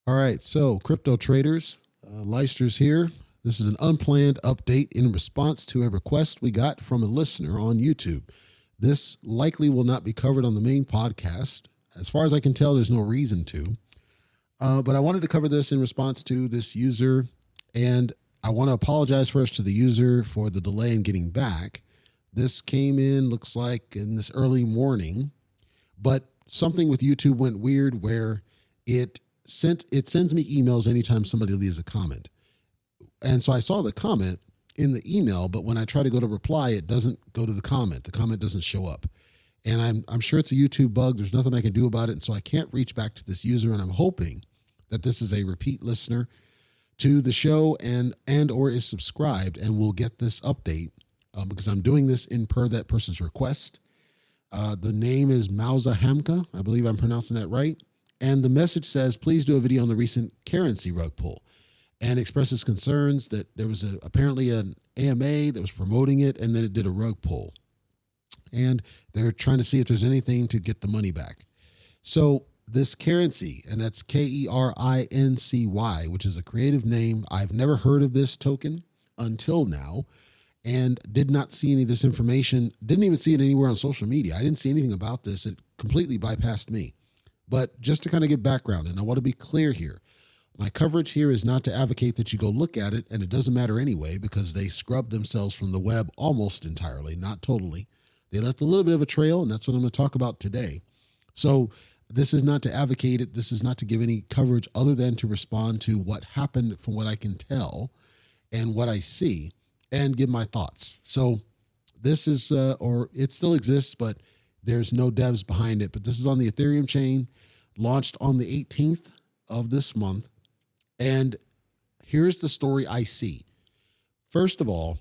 All right, so crypto traders, Leicester's here. This is an unplanned update in response to a request we got from a listener on YouTube. This likely will not be covered on the main podcast. As far as I can tell, there's no reason to. But I wanted to cover this in response to this user, and I want to apologize first to the user for the delay in getting back. This came in, looks like, in this early morning, but something with YouTube went weird where it sends me emails anytime somebody leaves a comment. And so I saw the comment in the email, but when I try to go to reply, it doesn't go to the comment. The comment doesn't show up. And I'm sure it's a YouTube bug. There's nothing I can do about it. And so I can't reach back to this user. And I'm hoping that this is a repeat listener to the show and or is subscribed and will get this update because I'm doing this in per that person's request. The name is Moussa Hamka. I believe I'm pronouncing that right. And the message says, please do a video on the recent Kerincy Rugpull, and expresses concerns that there was apparently an AMA that was promoting it, and then it did a rug pull. And they're trying to see if there's anything to get the money back. So this Kerincy, and that's Kerincy, which is a creative name. I've never heard of this token until now and did not see any of this information. Didn't even see it anywhere on social media. I didn't see anything about this. It completely bypassed me. But just to kind of get background, and I want to be clear here, my coverage here is not to advocate that you go look at it, and it doesn't matter anyway because they scrubbed themselves from the web almost entirely, not totally. They left a little bit of a trail, and that's what I'm going to talk about today. So this is not to advocate it. This is not to give any coverage other than to respond to what happened from what I can tell and what I see and give my thoughts. So this is, or it still exists, but there's no devs behind it. But this is on the Ethereum chain, launched on the 18th of this month. And here's the story I see. First of all,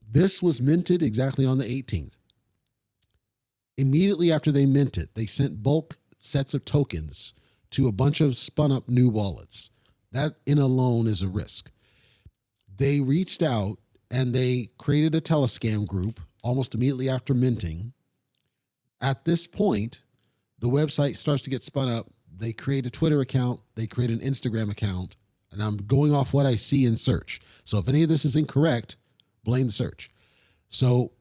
this was minted exactly on the 18th. Immediately after they mint it, they sent bulk sets of tokens to a bunch of spun up new wallets. That in alone is a risk. They reached out and they created a Telescam group almost immediately after minting. At this point, the website starts to get spun up. They create a Twitter account. They create an Instagram account. And I'm going off what I see in search. So if any of this is incorrect, blame the search. So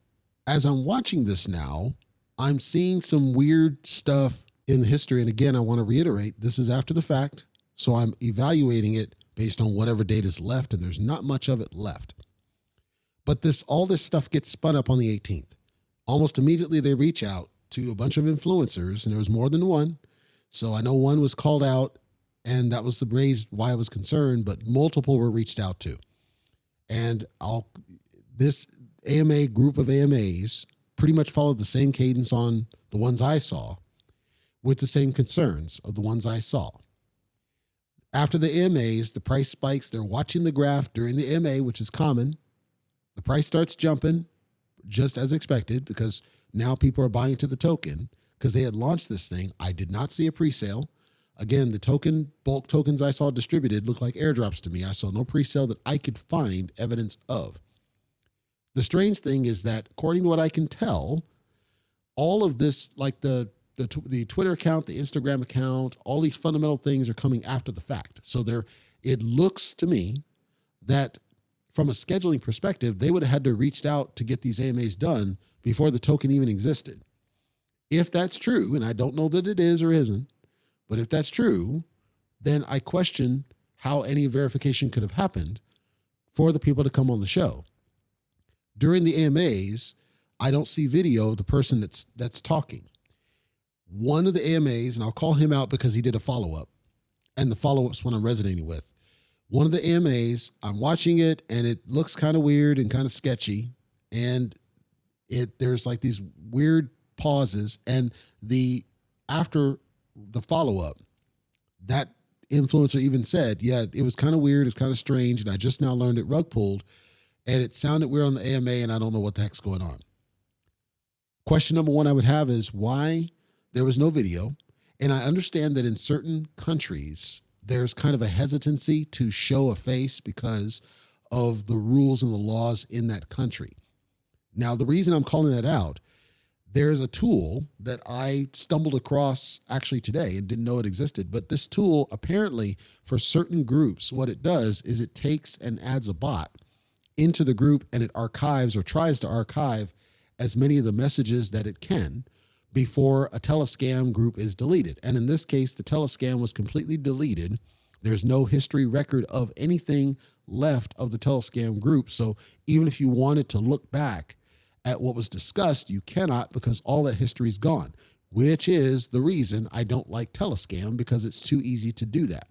as I'm watching this now, I'm seeing some weird stuff in the history. And again, I want to reiterate, this is after the fact. So I'm evaluating it based on whatever data is left, and there's not much of it left. But all this stuff gets spun up on the 18th. Almost immediately, they reach out to a bunch of influencers, and there was more than one. So I know one was called out, and that was the reason why I was concerned, but multiple were reached out to. And this AMA group of AMAs pretty much followed the same cadence on the ones I saw with the same concerns of the ones I saw. After the AMAs, the price spikes. They're watching the graph during the AMA, which is common. The price starts jumping just as expected because now people are buying to the token because they had launched this thing. I did not see a pre-sale. Again, the bulk tokens I saw distributed look like airdrops to me. I saw no pre-sale that I could find evidence of. The strange thing is that, according to what I can tell, all of this, like the Twitter account, the Instagram account, all these fundamental things are coming after the fact. So it looks to me that from a scheduling perspective, they would have had to reach out to get these AMAs done before the token even existed. If that's true, and I don't know that it is or isn't, but if that's true, then I question how any verification could have happened for the people to come on the show. During the AMAs, I don't see video of the person that's talking. One of the AMAs, and I'll call him out because he did a follow-up, and the follow-up's what I'm resonating with. One of the AMAs, I'm watching it, and it looks kind of weird and kind of sketchy, and there's like these weird pauses, and after the follow-up, that influencer even said, yeah, it was kind of weird, it's kind of strange, and I just now learned it rug pulled, and it sounded weird on the AMA, and I don't know what the heck's going on. Question number one I would have is why there was no video, and I understand that in certain countries, there's kind of a hesitancy to show a face because of the rules and the laws in that country. Now, the reason I'm calling that out, There's a tool that I stumbled across actually today and didn't know it existed. But this tool, apparently for certain groups, what it does is it takes and adds a bot into the group, and it archives or tries to archive as many of the messages that it can before a Telescam group is deleted. And in this case, the Telescam was completely deleted. There's no history record of anything left of the Telescam group. So even if you wanted to look back at what was discussed, you cannot, because all that history is gone, which is the reason I don't like Telescam, because it's too easy to do that.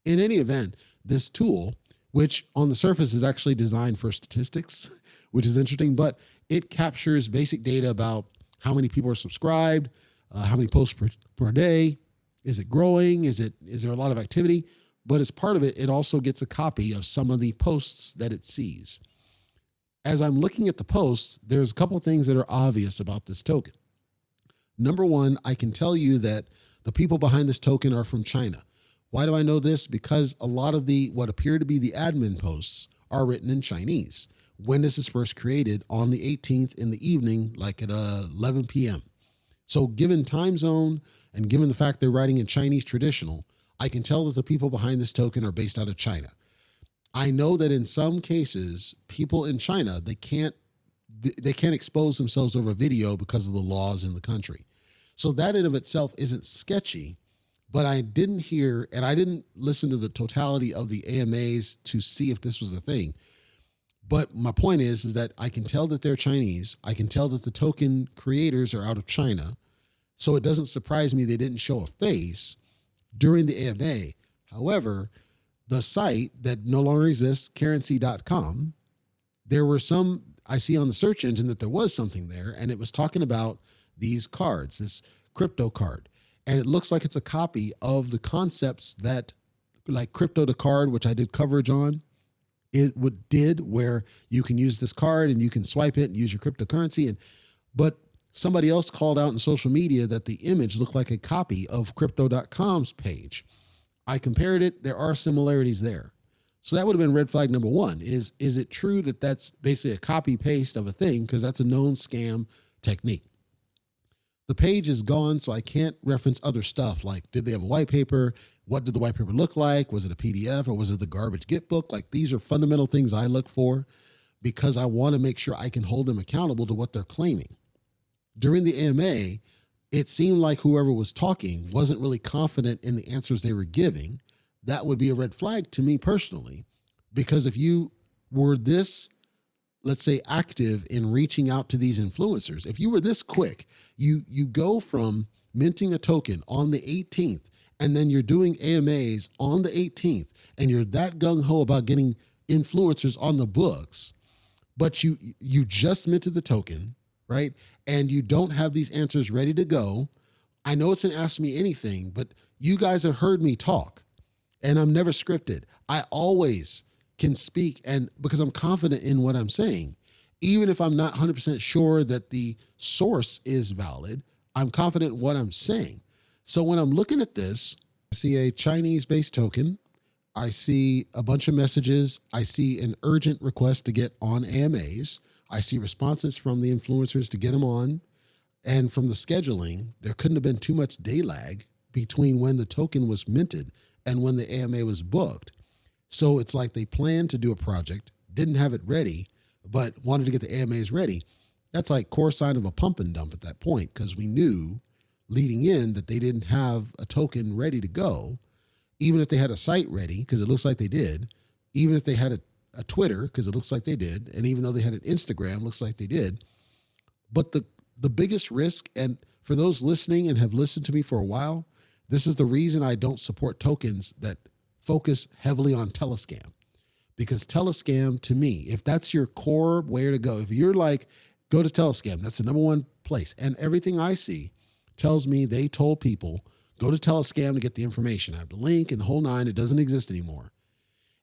In any event, this tool, which on the surface is actually designed for statistics, which is interesting, but it captures basic data about how many people are subscribed, how many posts per day, is it growing, is there a lot of activity? But as part of it, it also gets a copy of some of the posts that it sees. As I'm looking at the posts, there's a couple of things that are obvious about this token. Number one, I can tell you that the people behind this token are from China. Why do I know this? Because a lot of what appear to be the admin posts are written in Chinese. When this is first created, on the 18th in the evening, like at 11 p.m. So given time zone and given the fact they're writing in Chinese traditional, I can tell that the people behind this token are based out of China. I know that in some cases, people in China, they can't expose themselves over video because of the laws in the country. So that in of itself isn't sketchy, but I didn't hear, and I didn't listen to the totality of the AMAs to see if this was the thing. But my point is that I can tell that they're Chinese. I can tell that the token creators are out of China. So it doesn't surprise me they didn't show a face during the AMA. However, the site that no longer exists, Kerincy.com, there were some, I see on the search engine that there was something there, and it was talking about these cards, this crypto card. And it looks like it's a copy of the concepts that, like Crypto to Card, which I did coverage on, where you can use this card and you can swipe it and use your cryptocurrency. But somebody else called out in social media that the image looked like a copy of Crypto.com's page. I compared it. There are similarities there. So that would have been red flag number one. Is it true that that's basically a copy paste of a thing? Because that's a known scam technique. The page is gone, so I can't reference other stuff. Like, did they have a white paper? What did the white paper look like? Was it a PDF or was it the garbage Git book? Like, these are fundamental things I look for because I want to make sure I can hold them accountable to what they're claiming. During the AMA, it seemed like whoever was talking wasn't really confident in the answers they were giving. That would be a red flag to me personally, because if you were this, let's say, active in reaching out to these influencers, if you were this quick, you go from minting a token on the 18th, and then you're doing AMAs on the 18th, and you're that gung-ho about getting influencers on the books, but you just minted the token, right? And you don't have these answers ready to go. I know it's an Ask Me Anything, but you guys have heard me talk, and I'm never scripted. I always can speak, and because I'm confident in what I'm saying, even if I'm not 100% sure that the source is valid, I'm confident in what I'm saying. So when I'm looking at this, I see a Chinese-based token. I see a bunch of messages. I see an urgent request to get on AMAs. I see responses from the influencers to get them on. And from the scheduling, there couldn't have been too much day lag between when the token was minted and when the AMA was booked. So it's like they planned to do a project, didn't have it ready, but wanted to get the AMAs ready. That's like core sign of a pump and dump at that point, because we knew leading in that they didn't have a token ready to go, even if they had a site ready, because it looks like they did, even if they had a Twitter, because it looks like they did, and even though they had an Instagram, looks like they did. But the biggest risk, and for those listening and have listened to me for a while, this is the reason I don't support tokens that focus heavily on Telescam. Because Telescam, to me, if that's your core way to go, if you're like, go to Telescam, that's the number one place. And everything I see tells me they told people, go to Telescam to get the information. I have the link and the whole nine. It doesn't exist anymore.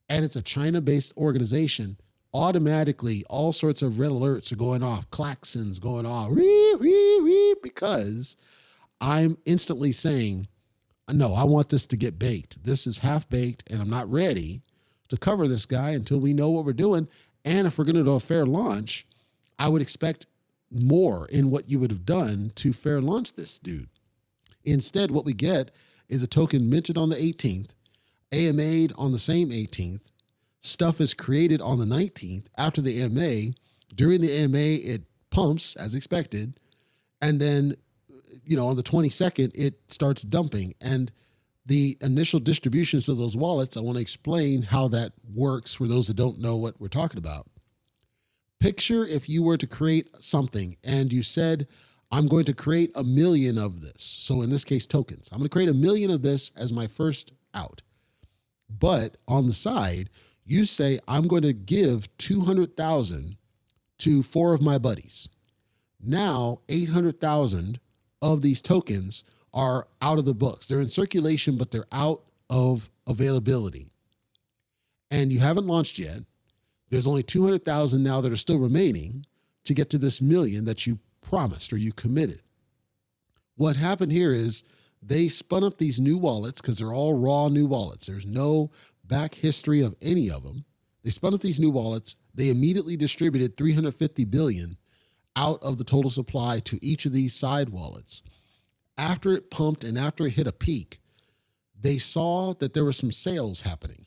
And it's a China-based organization. Automatically, all sorts of red alerts are going off, klaxons going off, because I'm instantly saying, no, I want this to get baked. This is half baked, and I'm not ready to cover this guy until we know what we're doing. And if we're going to do a fair launch, I would expect more in what you would have done to fair launch this dude. Instead, what we get is a token minted on the 18th, AMA'd on the same 18th. Stuff is created on the 19th after the AMA. During the AMA, it pumps as expected. And then, on the 22nd, it starts dumping. And the initial distributions of those wallets, I want to explain how that works for those that don't know what we're talking about. Picture if you were to create something and you said, I'm going to create 1 million of this. So in this case, tokens. I'm going to create 1 million of this as my first out. But on the side, you say, I'm going to give 200,000 to 4 of my buddies. Now, 800,000 of these tokens are out of the books. They're in circulation, but they're out of availability. And you haven't launched yet. There's only 200,000 now that are still remaining to get to this 1 million that you promised or you committed. What happened here is they spun up these new wallets because they're all raw new wallets. There's no back history of any of them. They spun up these new wallets. They immediately distributed 350 billion out of the total supply to each of these side wallets. After it pumped and after it hit a peak, they saw that there were some sales happening.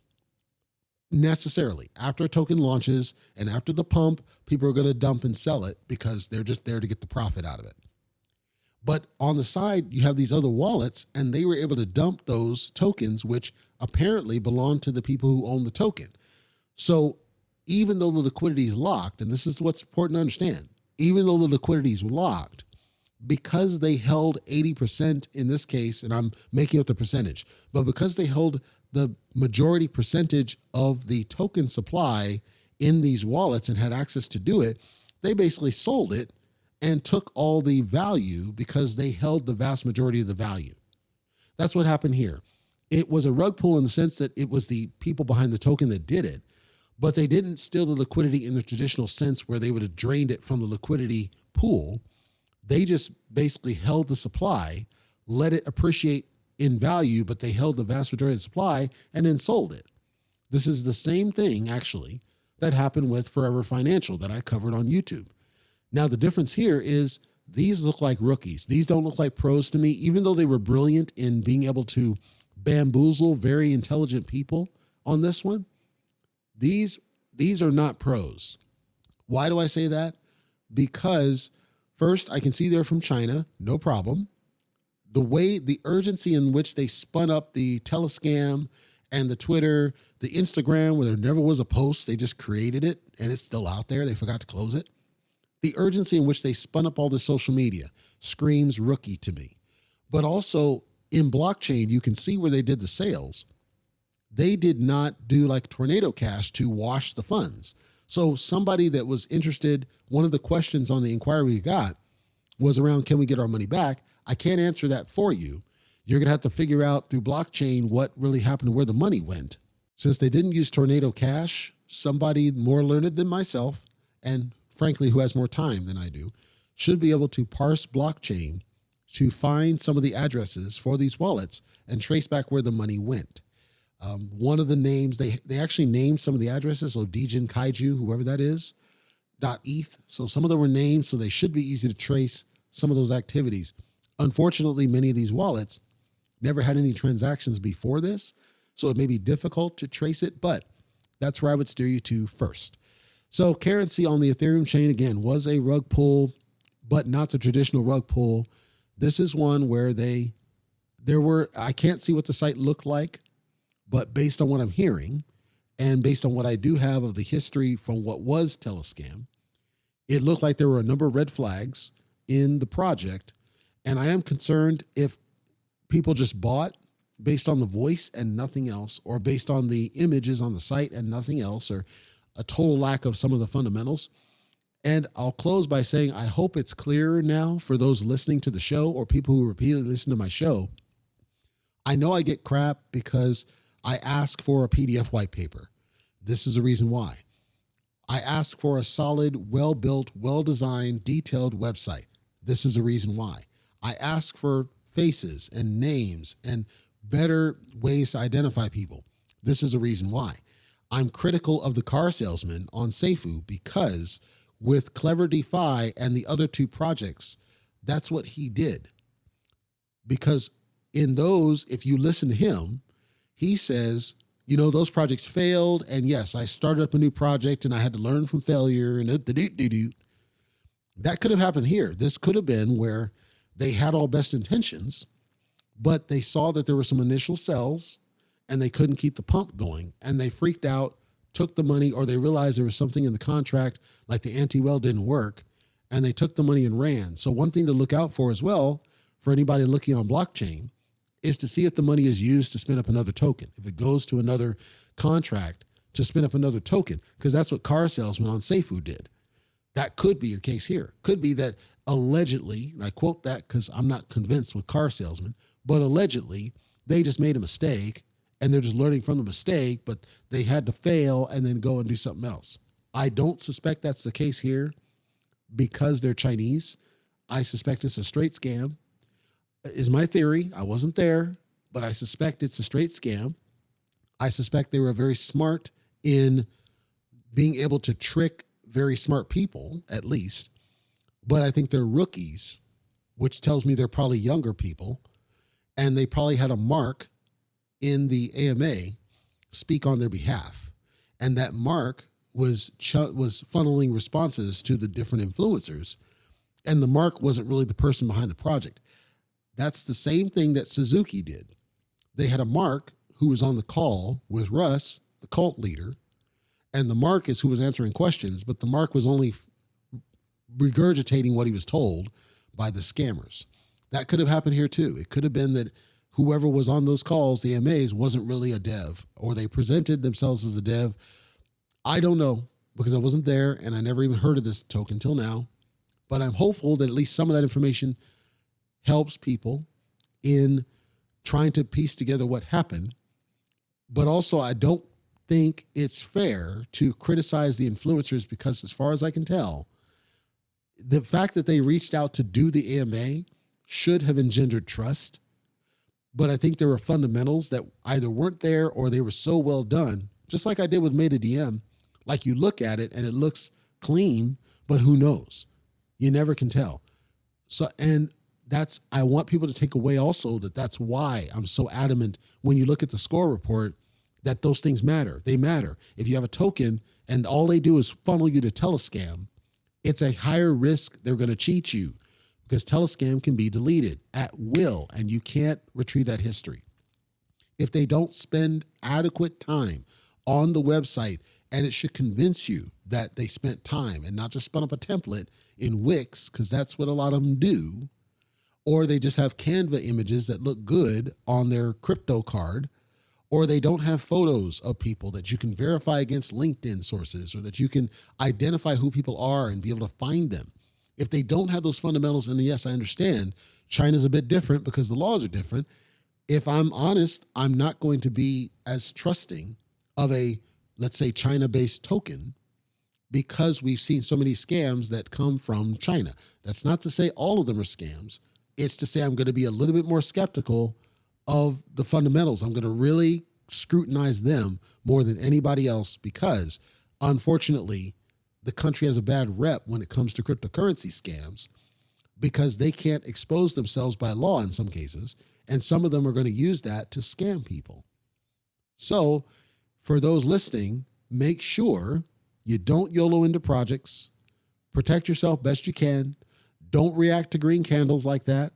Necessarily, after a token launches and after the pump, people are going to dump and sell it because they're just there to get the profit out of it. But on the side, you have these other wallets, and they were able to dump those tokens, which apparently belong to the people who own the token. So even though the liquidity is locked, and this is what's important to understand, even though the liquidity is locked, because they held 80% in this case, and I'm making up the percentage, but because they held the majority percentage of the token supply in these wallets and had access to do it, they basically sold it and took all the value because they held the vast majority of the value. That's what happened here. It was a rug pull in the sense that it was the people behind the token that did it, but they didn't steal the liquidity in the traditional sense where they would have drained it from the liquidity pool. They just basically held the supply, let it appreciate in value, but they held the vast majority of the supply and then sold it. This is the same thing, actually, that happened with Forever Financial that I covered on YouTube. Now, the difference here is these look like rookies. These don't look like pros to me, even though they were brilliant in being able to bamboozle very intelligent people on this one. These are not pros. Why do I say that? Because first, I can see they're from China, no problem. The urgency in which they spun up the Telescam and the Twitter, the Instagram, where there never was a post, they just created it and it's still out there. They forgot to close it. The urgency in which they spun up all this social media screams rookie to me. But also in blockchain, you can see where they did the sales. They did not do like Tornado Cash to wash the funds. So somebody that was interested, one of the questions on the inquiry we got was around, can we get our money back? I can't answer that for you. You're going to have to figure out through blockchain what really happened and where the money went. Since they didn't use Tornado Cash, somebody more learned than myself, and frankly, who has more time than I do, should be able to parse blockchain to find some of the addresses for these wallets and trace back where the money went. One of the names, they actually named some of the addresses, so Dejin Kaiju, whoever that is, .eth. So some of them were named, so they should be easy to trace some of those activities. Unfortunately, many of these wallets never had any transactions before this, so it may be difficult to trace it, but that's where I would steer you to first. So Kerincy on the Ethereum chain, again, was a rug pull, but not the traditional rug pull. This is one where I can't see what the site looked like, but based on what I'm hearing and based on what I do have of the history from what was Telescam, it looked like there were a number of red flags in the project. And I am concerned if people just bought based on the voice and nothing else, or based on the images on the site and nothing else, or a total lack of some of the fundamentals. And I'll close by saying, I hope it's clearer now for those listening to the show or people who repeatedly listen to my show. I know I get crap because I ask for a PDF white paper. This is the reason why. I ask for a solid, well-built, well-designed, detailed website. This is the reason why. I ask for faces and names and better ways to identify people. This is the reason why. I'm critical of the car salesman on Seifu because with Clever DeFi and the other two projects, that's what he did. Because in those, if you listen to him, he says, you know, those projects failed. And yes, I started up a new project and I had to learn from failure and that could have happened here. This could have been where they had all best intentions, but they saw that there were some initial sells and they couldn't keep the pump going and they freaked out, took the money, or they realized there was something in the contract, like the anti-well didn't work, and they took the money and ran. So one thing to look out for as well, for anybody looking on blockchain, is to see if the money is used to spin up another token. If it goes to another contract to spin up another token, because that's what car salesman on Seifu did. That could be the case here. Could be that allegedly, and I quote that because I'm not convinced with car salesmen, but allegedly they just made a mistake and they're just learning from the mistake, but they had to fail and then go and do something else. I don't suspect that's the case here because they're Chinese. I suspect it's a straight scam. Is my theory. I wasn't there, but I suspect it's a straight scam. I suspect they were very smart in being able to trick very smart people, at least. But I think they're rookies, which tells me they're probably younger people. And they probably had a mark in the AMA speak on their behalf. And that mark was funneling responses to the different influencers. And the mark wasn't really the person behind the project. That's the same thing that Suzuki did. They had a mark who was on the call with Russ, the cult leader, and the mark is who was answering questions, but the mark was only regurgitating what he was told by the scammers. That could have happened here too. It could have been that whoever was on those calls, the AMAs, wasn't really a dev, or they presented themselves as a dev. I don't know because I wasn't there and I never even heard of this token till now, but I'm hopeful that at least some of that information helps people in trying to piece together what happened. But also, I don't think it's fair to criticize the influencers because, as far as I can tell, the fact that they reached out to do the AMA should have engendered trust. But I think there were fundamentals that either weren't there or they were so well done, just like I did with Meta DM. Like you look at it and it looks clean, but who knows? You never can tell. So, and I want people to take away also that that's why I'm so adamant when you look at the score report that those things matter. They matter. If you have a token and all they do is funnel you to Telescam, it's a higher risk they're going to cheat you because Telescam can be deleted at will and you can't retrieve that history. If they don't spend adequate time on the website, and it should convince you that they spent time and not just spun up a template in Wix, because that's what a lot of them do, or they just have Canva images that look good on their crypto card, or they don't have photos of people that you can verify against LinkedIn sources or that you can identify who people are and be able to find them. If they don't have those fundamentals, and yes, I understand China's a bit different because the laws are different. If I'm honest, I'm not going to be as trusting of a, let's say, China-based token because we've seen so many scams that come from China. That's not to say all of them are scams. It's to say I'm going to be a little bit more skeptical of the fundamentals. I'm going to really scrutinize them more than anybody else because, unfortunately, the country has a bad rep when it comes to cryptocurrency scams because they can't expose themselves by law in some cases, and some of them are going to use that to scam people. So, for those listening, make sure you don't YOLO into projects. Protect yourself best you can. Don't react to green candles like that.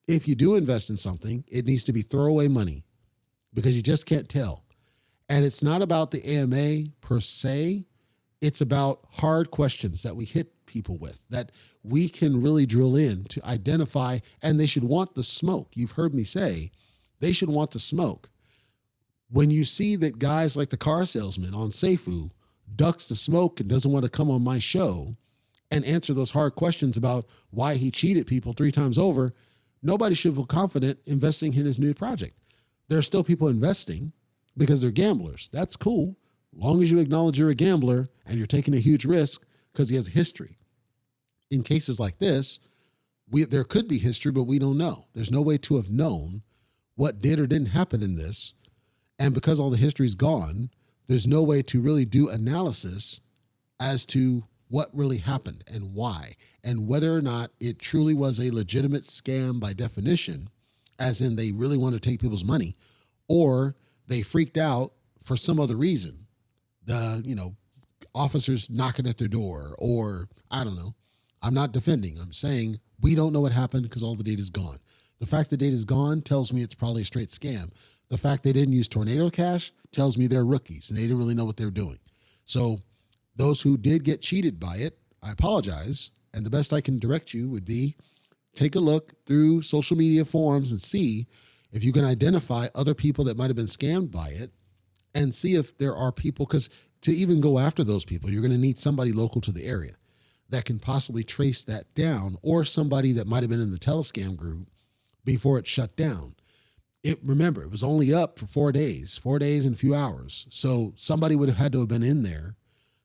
If you do invest in something, it needs to be throwaway money because you just can't tell. And it's not about the AMA per se. It's about hard questions that we hit people with that we can really drill in to identify, and they should want the smoke. You've heard me say they should want the smoke. When you see that guys like the car salesman on Seifu ducks the smoke and doesn't want to come on my show and answer those hard questions about why he cheated people 3 times over, nobody should feel confident investing in his new project. There are still people investing because they're gamblers. That's cool. Long as you acknowledge you're a gambler and you're taking a huge risk because he has a history. In cases like this, there could be history, but we don't know. There's no way to have known what did or didn't happen in this. And because all the history is gone, there's no way to really do analysis as to what really happened and why, and whether or not it truly was a legitimate scam by definition, as in they really want to take people's money, or they freaked out for some other reason. Officers knocking at their door, or I don't know. I'm not defending. I'm saying we don't know what happened because all the data is gone. The fact the data is gone tells me it's probably a straight scam. The fact they didn't use Tornado Cash tells me they're rookies and they didn't really know what they were doing. So those who did get cheated by it, I apologize. And the best I can direct you would be take a look through social media forums and see if you can identify other people that might have been scammed by it, and see if there are people, because to even go after those people, you're going to need somebody local to the area that can possibly trace that down, or somebody that might have been in the Telescam group before it shut down. Remember, it was only up for 4 days and a few hours. So somebody would have had to have been in there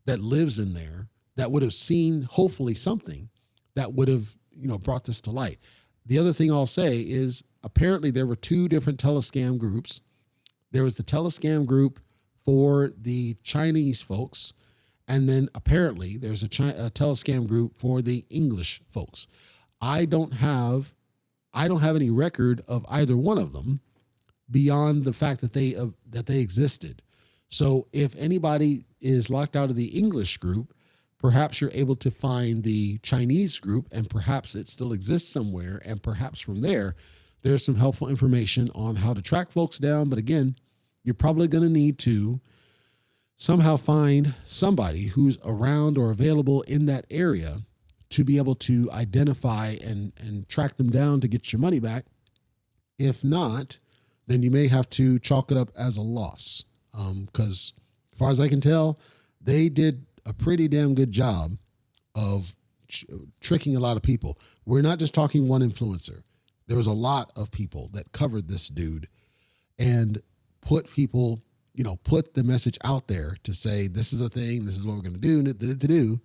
that lives in there that would have seen hopefully something that would have, brought this to light. The other thing I'll say is apparently there were two different Telescam groups. There was the Telescam group for the Chinese folks, and then apparently there's a Telescam group for the English folks. I don't have any record of either one of them beyond the fact that they existed. So if anybody is locked out of the English group, perhaps you're able to find the Chinese group, and perhaps it still exists somewhere, and perhaps from there's some helpful information on how to track folks down. But again, you're probably going to need to somehow find somebody who's around or available in that area to be able to identify and track them down to get your money back. If not, then you may have to chalk it up as a loss. Because as far as I can tell, they did a pretty damn good job of tricking a lot of people. We're not just talking one influencer. There was a lot of people that covered this dude and put the message out there to say, this is a thing, this is what we're going to do.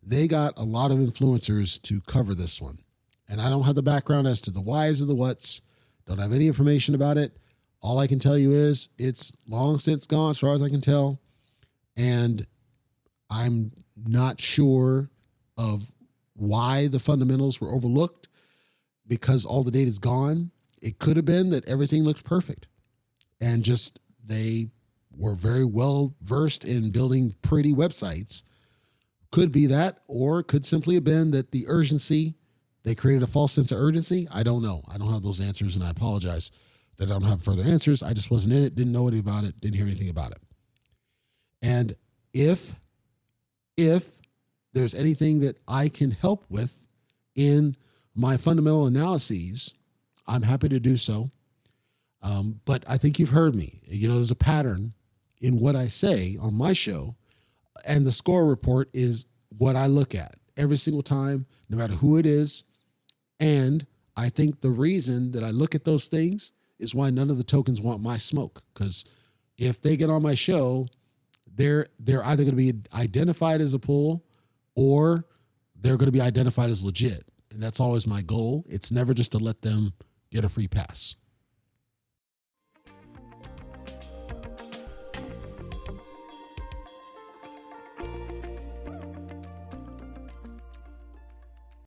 They got a lot of influencers to cover this one. And I don't have the background as to the whys or the whats. Don't have any information about it. All I can tell you is it's long since gone, as far as I can tell. And I'm not sure of why the fundamentals were overlooked, because all the data is gone. It could have been that everything looked perfect and just they were very well versed in building pretty websites. Could be that, or it could simply have been that the urgency, they created a false sense of urgency. I don't know. I don't have those answers, and I apologize that I don't have further answers. I just wasn't in it, didn't know anything about it, didn't hear anything about it. And if there's anything that I can help with in my fundamental analyses, I'm happy to do so. But I think you've heard me. There's a pattern in what I say on my show, and the score report is what I look at every single time, no matter who it is. And I think the reason that I look at those things is why none of the tokens want my smoke. Because if they get on my show, they're either going to be identified as a pull, or they're going to be identified as legit. And that's always my goal. It's never just to let them get a free pass.